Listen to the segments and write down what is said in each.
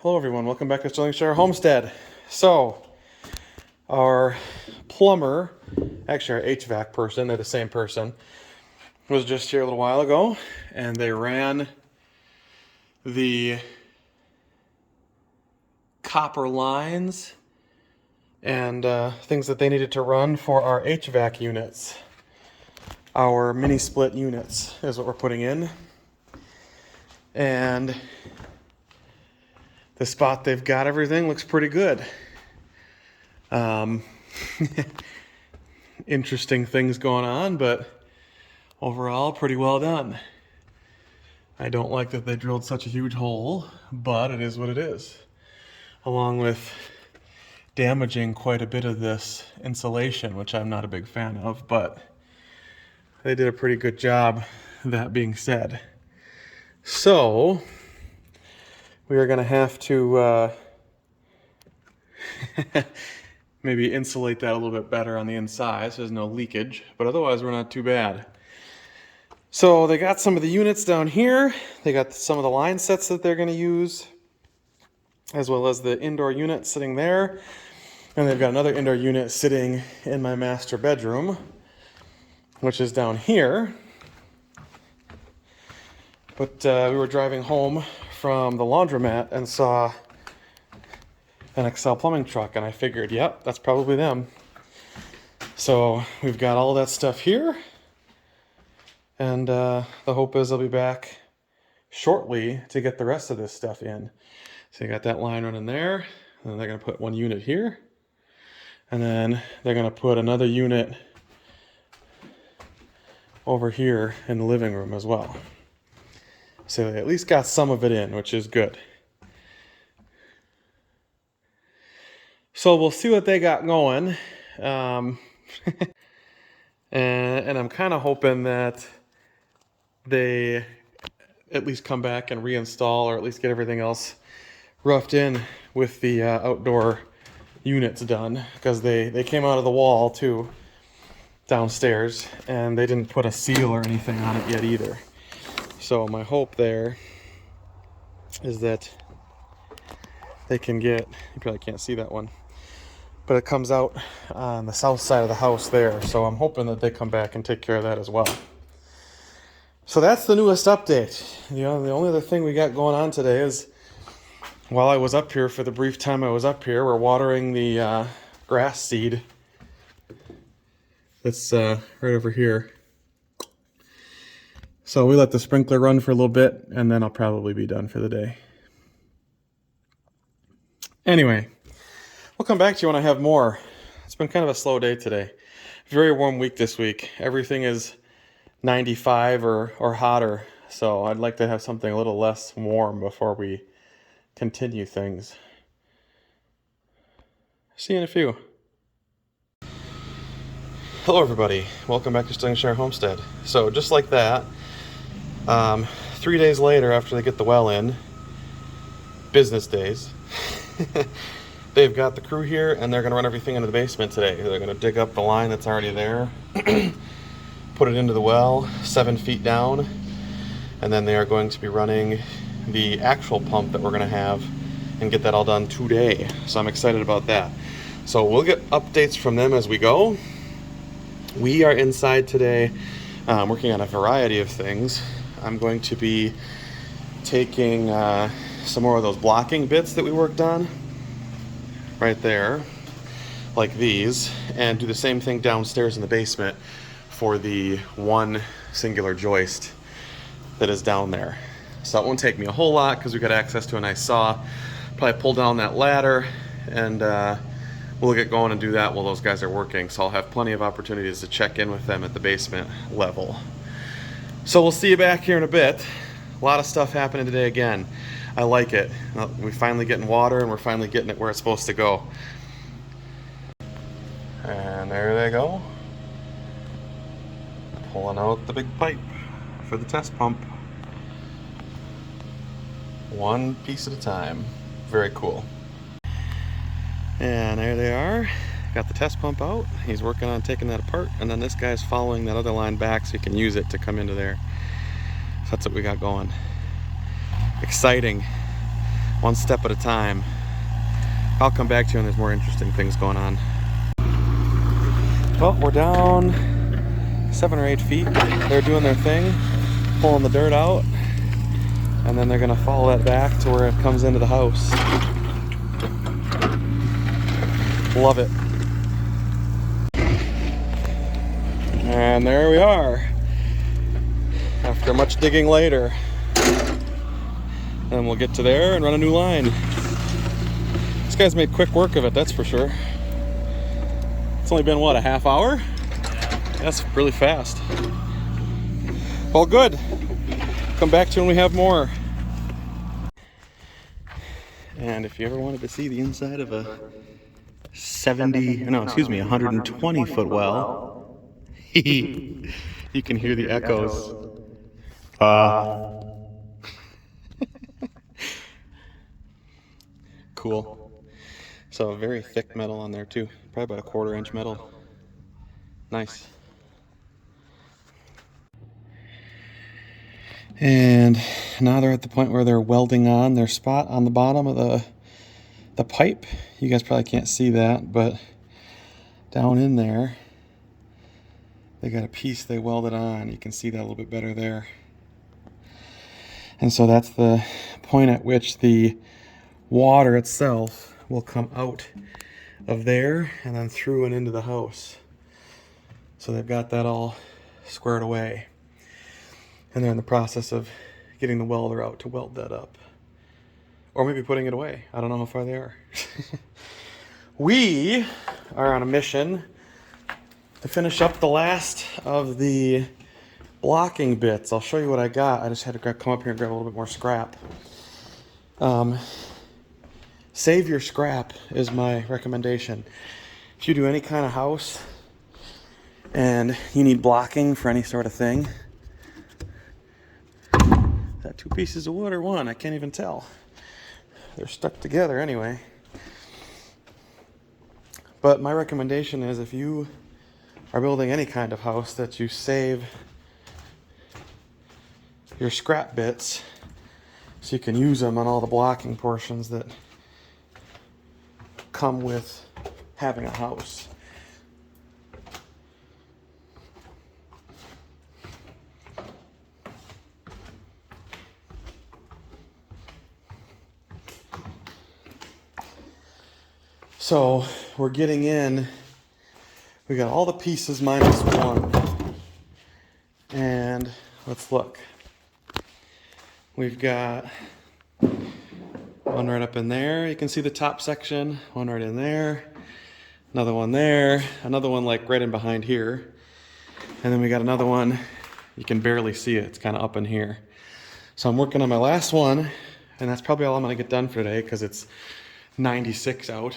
Hello everyone, welcome back to Sterlingshire Homestead. So, our plumber, actually our HVAC person, they're the same person, was just here a little while ago, and they ran the copper lines and things that they needed to run for our HVAC units. Our mini split units is what we're putting in. And the spot they've got everything looks pretty good. Interesting things going on, but overall pretty well done. I don't like that they drilled such a huge hole, but it is what it is. Along with damaging quite a bit of this insulation, which I'm not a big fan of, but they did a pretty good job, that being said. So, we are going to have to maybe insulate that a little bit better on the inside so there's no leakage, but otherwise we're not too bad. So they got some of the units down here. They got some of the line sets that they're going to use, as well as the indoor unit sitting there. And they've got another indoor unit sitting in my master bedroom, which is down here. But we were driving home from the laundromat and saw an Excel plumbing truck, and I figured, yep, that's probably them. So we've got all that stuff here, and the hope is I'll be back shortly to get the rest of this stuff in. So you got that line running there, and then they're going to put one unit here, and then they're going to put another unit over here in the living room as well. So they at least got some of it in, which is good. So we'll see what they got going. And I'm kind of hoping that they at least come back and reinstall, or at least get everything else roughed in with the outdoor units done. Because they came out of the wall too, downstairs, and they didn't put a seal or anything on it yet either. So my hope there is that they can get, you probably can't see that one, but it comes out on the south side of the house there. So I'm hoping that they come back and take care of that as well. So that's the newest update. The only other thing we got going on today is, while I was up here, for the brief time I was up here, we're watering the grass seed that's right over here. So we let the sprinkler run for a little bit, and then I'll probably be done for the day. Anyway, we'll come back to you when I have more. It's been kind of a slow day today. Very warm week this week. Everything is 95 or hotter, so I'd like to have something a little less warm before we continue things. See you in a few. Hello everybody, welcome back to Sterlingshire Homestead. So just like that, 3 days later after they get the well in, business days, they've got the crew here and they're going to run everything into the basement today. They're going to dig up the line that's already there, put it into the well 7 feet down, and then they are going to be running the actual pump that we're going to have and get that all done today. So I'm excited about that. So we'll get updates from them as we go. We are inside today working on a variety of things. I'm going to be taking some more of those blocking bits that we worked on right there, like these, and do the same thing downstairs in the basement for the one singular joist that is down there. So it won't take me a whole lot because we got access to a nice saw. Probably pull down that ladder, and we'll get going and do that while those guys are working. So I'll have plenty of opportunities to check in with them at the basement level. So we'll see you back here in a bit. A lot of stuff happening today again. I like it. We're finally getting water, and we're finally getting it where it's supposed to go. And there they go. Pulling out the big pipe for the test pump. One piece at a time. Very cool. And there they are. Got the test pump out. He's working on taking that apart, and then this guy's following that other line back so he can use it to come into there. So that's what we got going. Exciting. one step at a time. I'll come back to you when there's more interesting things going on. Well, we're down 7 or 8 feet. They're doing their thing, pulling the dirt out, and then they're gonna follow that back to where it comes into the house. Love it. And there we are, after much digging later. And we'll get to there and run a new line. This guy's made quick work of it, that's for sure. It's only been, what, a half hour? Yeah. That's really fast. Well, good. Come back to you when we have more. And if you ever wanted to see the inside of a 120 foot well, you can hear the echoes. Cool. So very thick metal on there too. Probably about a 1/4 inch metal. Nice. And now they're at the point where they're welding on their spot on the bottom of the pipe. You guys probably can't see that, but down in there, they got a piece they welded on. You can see that a little bit better there. And so that's the point at which the water itself will come out of there and then through and into the house. So they've got that all squared away. And they're in the process of getting the welder out to weld that up. Or maybe putting it away. I don't know how far they are. We are on a mission to finish up the last of the blocking bits. I'll show you what I got. I just had to come up here and grab a little bit more scrap. Save your scrap is my recommendation. If you do any kind of house and you need blocking for any sort of thing, is that 2 pieces of wood or one? I can't even tell. They're stuck together anyway. But my recommendation is if you are building any kind of house that you save your scrap bits so you can use them on all the blocking portions that come with having a house. So we're getting in, we got all the pieces minus one. And let's look. We've got one right up in there. You can see the top section, one right in there, another one there, another one like right in behind here. And then we got another one, you can barely see it, it's kind of up in here. So I'm working on my last one, and that's probably all I'm gonna get done for today because it's 96 out.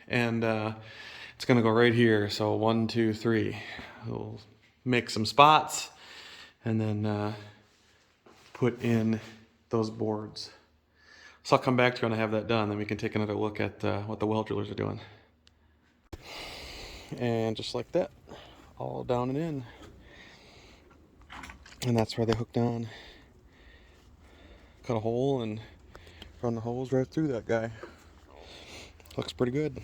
And it's gonna go right here. So 1, 2, 3. We'll make some spots and then put in those boards. So I'll come back to you when I have that done, then we can take another look at what the well drillers are doing. And just like that, all down and in. And that's where they hooked on. Cut a hole and run the hose right through that guy. Looks pretty good.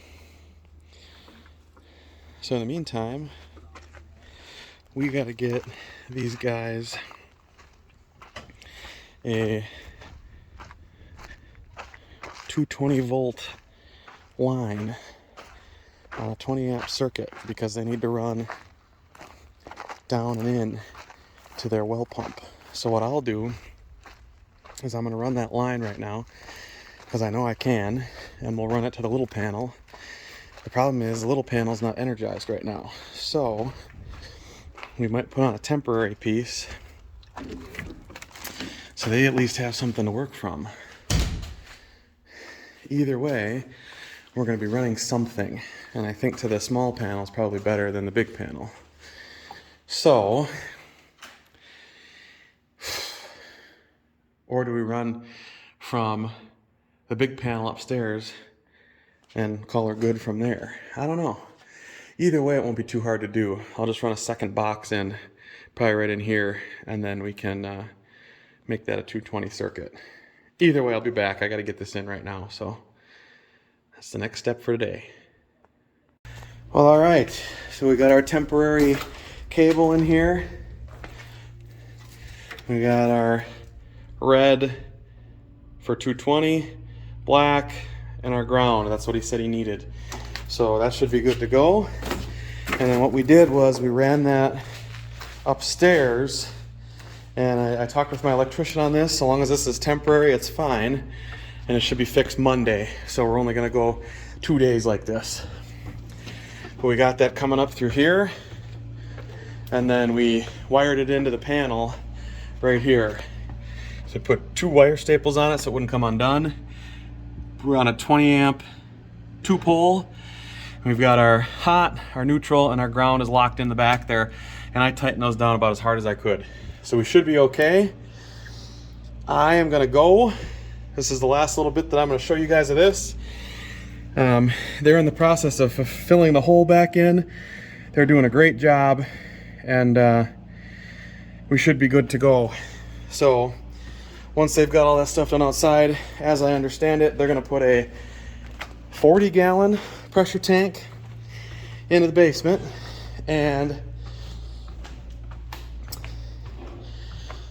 So in the meantime, we got to get these guys a 220 volt line on a 20 amp circuit because they need to run down and in to their well pump. So what I'll do is I'm going to run that line right now because I know I can, and we'll run it to the little panel. The problem is the little panel's not energized right now, so we might put on a temporary piece so they at least have something to work from. Either way, we're going to be running something, and I think to the small panel is probably better than the big panel. So, or do we run from the big panel upstairs and call her good from there? I don't know. Either way, it won't be too hard to do. I'll just run a second box in, probably right in here, and then we can make that a 220 circuit. either way, I'll be back. I got to get this in right now. So that's the next step for today. Well, all right. So we got our temporary cable in here. We got our red for 220, black, and our ground. That's what he said he needed. So that should be good to go. And then what we did was we ran that upstairs, and I talked with my electrician on this. So long as this is temporary, it's fine, and it should be fixed Monday. So we're only gonna go 2 days like this. But we got that coming up through here, and then we wired it into the panel right here. So put 2 wire staples on it so it wouldn't come undone. We're on a 20 amp 2-pole. We've got our hot, our neutral, and our ground is locked in the back there. And I tightened those down about as hard as I could. So we should be okay. I am gonna go. This is the last little bit that I'm gonna show you guys of this. They're in the process of filling the hole back in. They're doing a great job, and we should be good to go. So once they've got all that stuff done outside, as I understand it, they're gonna put a 40-gallon pressure tank into the basement, and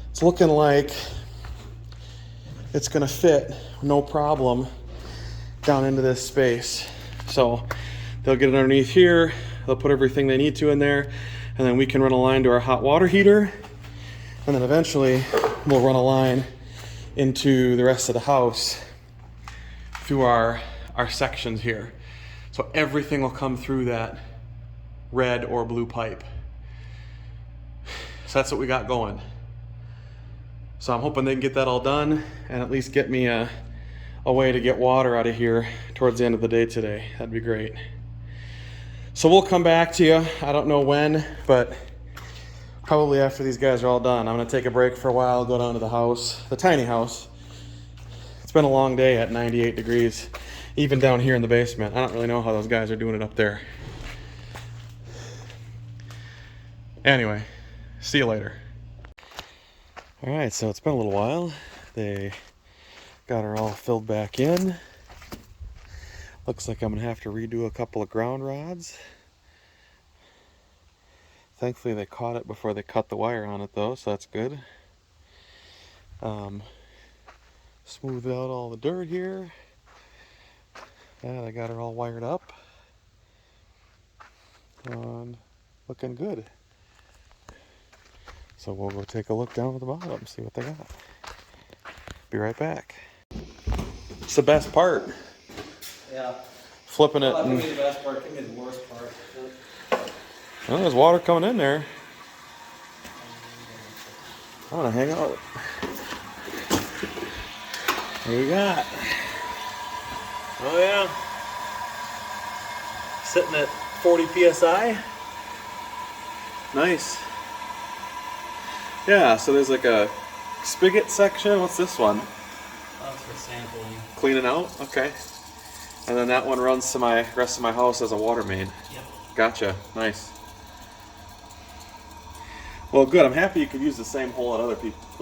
it's looking like it's gonna fit no problem down into this space. So they'll get it underneath here, they'll put everything they need to in there, and then we can run a line to our hot water heater, and then eventually we'll run a line into the rest of the house through our sections here. So everything will come through that red or blue pipe. So that's what we got going. So I'm hoping they can get that all done and at least get me a way to get water out of here towards the end of the day today. That'd be great. So we'll come back to you. I don't know when, but probably after these guys are all done. I'm gonna take a break for a while, go down to the house, the tiny house. It's been a long day at 98 degrees, even down here in the basement. I don't really know how those guys are doing it up there. Anyway, see you later. All right, so it's been a little while. They got her all filled back in. Looks like I'm gonna have to redo a couple of ground rods. Thankfully they caught it before they cut the wire on it though, so that's good. Smoothed out all the dirt here. And I got her all wired up. And looking good. So we'll go take a look down at the bottom, see what they got. Be right back. It's the best part. Yeah. Flipping it. Well, give me the best part, give me the worst part. Well, there's water coming in there. I want to hang out. What do we got? Oh yeah. Sitting at 40 PSI. Nice. Yeah, so there's like a spigot section. What's this one? That's for sampling. Cleaning out? Okay. And then that one runs to my rest of my house as a water main. Yep. Gotcha. Nice. Well, good. I'm happy you could use the same hole that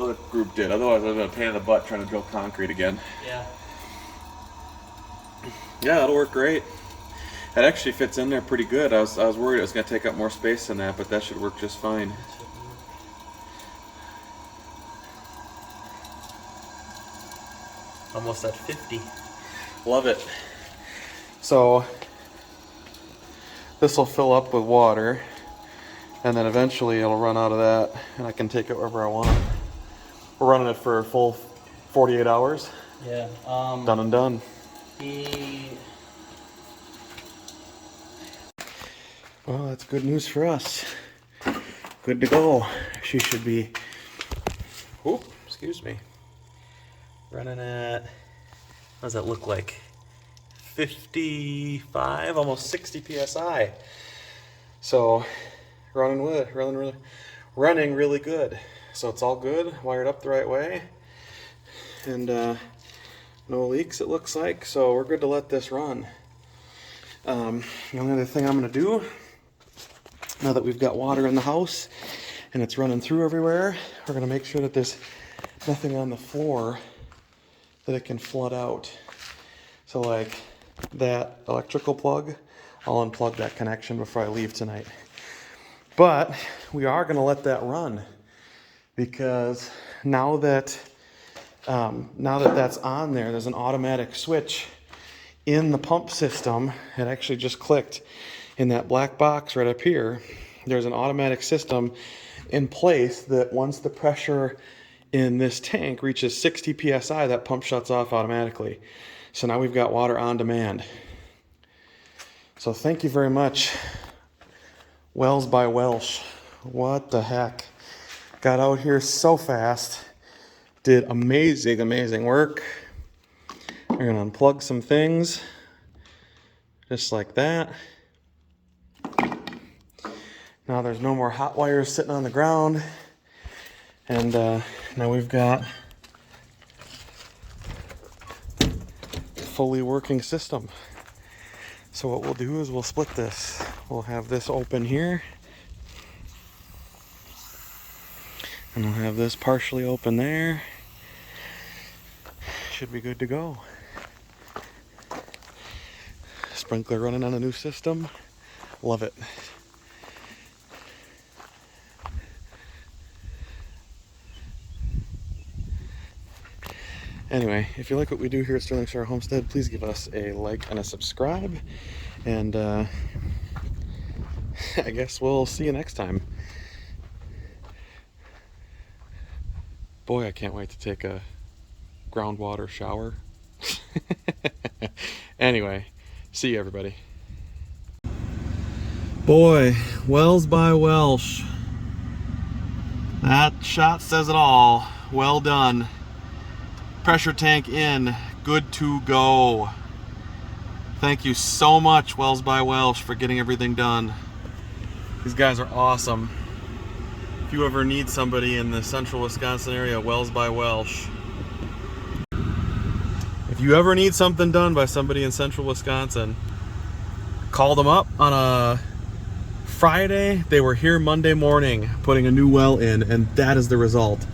other group did. Otherwise, I'd have been a pain in the butt trying to drill concrete again. Yeah. Yeah, that'll work great. It actually fits in there pretty good. I was worried it was going to take up more space than that, but that should work just fine. Almost at 50. Love it. So this will fill up with water, and then eventually it'll run out of that, and I can take it wherever I want. We're running it for a full 48 hours. Yeah. Done and done. Well, that's good news for us. Good to go. She should be, oh, excuse me, running at, what does that look like? 55, almost 60 PSI. So running really good. So it's all good, wired up the right way, and no leaks it looks like. So we're good to let this run. The only other thing I'm gonna do, now that we've got water in the house and it's running through everywhere, we're gonna make sure that there's nothing on the floor that it can flood out. So like that electrical plug, I'll unplug that connection before I leave tonight. But we are gonna let that run because now that that's on there, there's an automatic switch in the pump system. It actually just clicked in that black box right up here. There's an automatic system in place that once the pressure in this tank reaches 60 psi, that pump shuts off automatically. So now we've got water on demand. So thank you very much, Wells by Welsh. What the heck? Got out here so fast. Did amazing work. We're gonna unplug some things, just like that. Now there's no more hot wires sitting on the ground. And now we've got a fully working system. So what we'll do is we'll split this. We'll have this open here. And we'll have this partially open there. Should be good to go. Sprinkler running on a new system. Love it. Anyway, if you like what we do here at Sterlingshire Homestead, please give us a like and a subscribe. And I guess we'll see you next time. Boy, I can't wait to take a groundwater shower. Anyway, see you everybody. Boy, Wells by Welsh. That shot says it all. Well done. Pressure tank in, good to go. Thank you so much, Wells by Welsh, for getting everything done. These guys are awesome. If you ever need somebody in the central Wisconsin area, Wells by Welsh. If you ever need something done by somebody in central Wisconsin, call them up on a Friday. They were here Monday morning putting a new well in, and that is the result.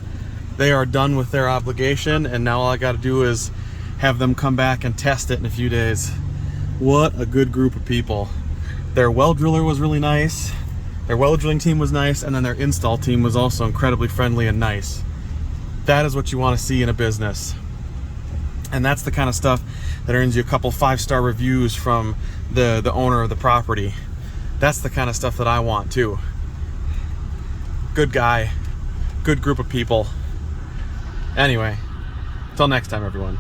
They are done with their obligation, and now all I got to do is have them come back and test it in a few days. What a good group of people. Their well driller was really nice. Their well drilling team was nice, and then their install team was also incredibly friendly and nice. That is what you want to see in a business. And that's the kind of stuff that earns you a couple 5-star reviews from the owner of the property. That's the kind of stuff that I want too. Good guy, good group of people. Anyway, till next time, everyone.